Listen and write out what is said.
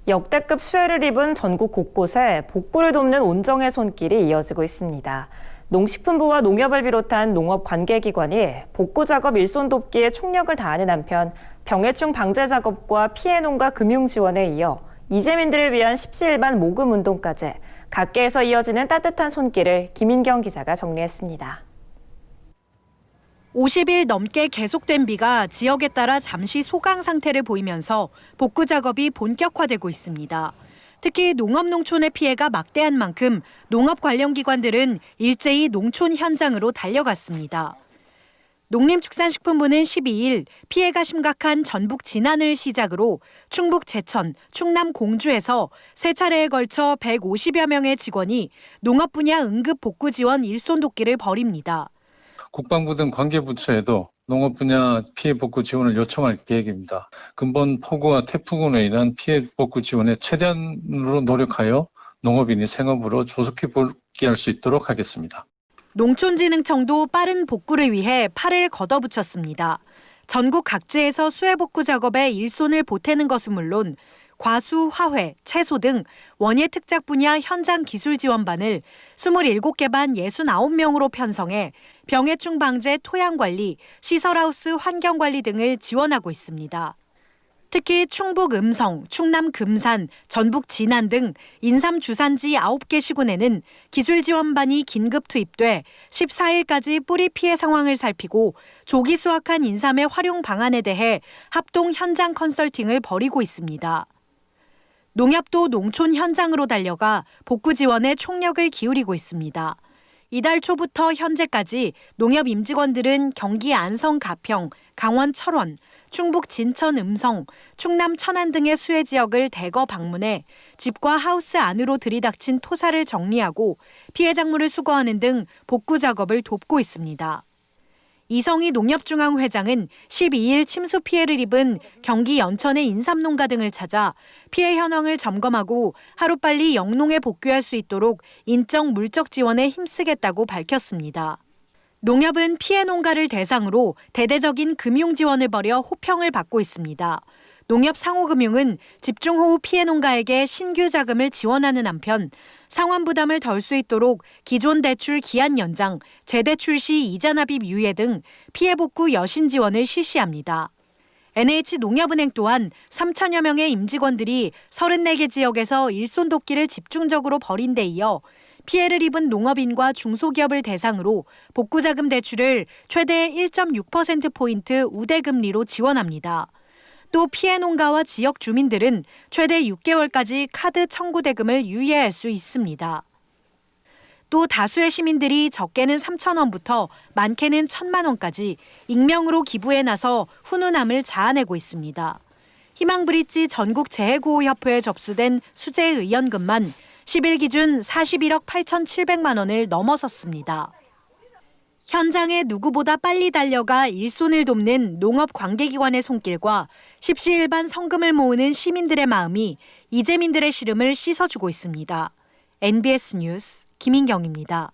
역대급 수해를 입은 전국 곳곳에 복구를 돕는 온정의 손길이 이어지고 있습니다. 농식품부와 농협을 비롯한 농업 관계기관이 복구 작업 일손 돕기에 총력을 다하는 한편 병해충 방제 작업과 피해 농가 금융 지원에 이어 이재민들을 위한 십시일반 모금 운동까지 각계에서 이어지는 따뜻한 손길을 김인경 기자가 정리했습니다. 50일 넘게 계속된 비가 지역에 따라 잠시 소강 상태를 보이면서 복구 작업이 본격화되고 있습니다. 특히 농업 농촌의 피해가 막대한 만큼 농업 관련 기관들은 일제히 농촌 현장으로 달려갔습니다. 농림축산식품부는 12일 피해가 심각한 전북 진안을 시작으로 충북 제천, 충남 공주에서 세 차례에 걸쳐 150여 명의 직원이 농업 분야 응급 복구 지원 일손 돕기를 벌입니다. 국방부 등 관계부처에도 농업 분야 피해 복구 지원을 요청할 계획입니다. 근본 폭우와 태풍으로 인한 피해 복구 지원에 최대한으로 노력하여 농업인이 생업으로 조속히 복귀할 수 있도록 하겠습니다. 농촌진흥청도 빠른 복구를 위해 팔을 걷어붙였습니다. 전국 각지에서 수해 복구 작업에 일손을 보태는 것은 물론 과수, 화훼, 채소 등 원예 특작 분야 현장 기술 지원반을 27개 반 69명으로 편성해 병해충 방제 토양 관리, 시설하우스 환경 관리 등을 지원하고 있습니다. 특히 충북 음성, 충남 금산, 전북 진안 등 인삼 주산지 9개 시군에는 기술 지원반이 긴급 투입돼 14일까지 뿌리 피해 상황을 살피고 조기 수확한 인삼의 활용 방안에 대해 합동 현장 컨설팅을 벌이고 있습니다. 농협도 농촌 현장으로 달려가 복구 지원에 총력을 기울이고 있습니다. 이달 초부터 현재까지 농협 임직원들은 경기 안성 가평, 강원 철원, 충북 진천 음성, 충남 천안 등의 수해 지역을 대거 방문해 집과 하우스 안으로 들이닥친 토사를 정리하고 피해 작물을 수거하는 등 복구 작업을 돕고 있습니다. 이성희 농협중앙회장은 12일 침수 피해를 입은 경기 연천의 인삼농가 등을 찾아 피해 현황을 점검하고 하루빨리 영농에 복귀할 수 있도록 인적 물적 지원에 힘쓰겠다고 밝혔습니다. 농협은 피해 농가를 대상으로 대대적인 금융 지원을 벌여 호평을 받고 있습니다. 농협 상호금융은 집중호우 피해 농가에게 신규 자금을 지원하는 한편 상환 부담을 덜 수 있도록 기존 대출 기한 연장, 재대출 시 이자 납입 유예 등 피해 복구 여신 지원을 실시합니다. NH농협은행 또한 3천여 명의 임직원들이 34개 지역에서 일손 돕기를 집중적으로 벌인 데 이어 피해를 입은 농업인과 중소기업을 대상으로 복구자금 대출을 최대 1.6%포인트 우대금리로 지원합니다. 또 피해 농가와 지역 주민들은 최대 6개월까지 카드 청구 대금을 유예할 수 있습니다. 또 다수의 시민들이 적게는 3,000원부터 많게는 1,000만 원까지 익명으로 기부해 나서 훈훈함을 자아내고 있습니다. 희망브릿지 전국재해구호협회에 접수된 수재 의연금만 10일 기준 41억 8,700만 원을 넘어섰습니다. 현장에 누구보다 빨리 달려가 일손을 돕는 농업 관계기관의 손길과 십시일반 성금을 모으는 시민들의 마음이 이재민들의 시름을 씻어주고 있습니다. NBS 뉴스 김인경입니다.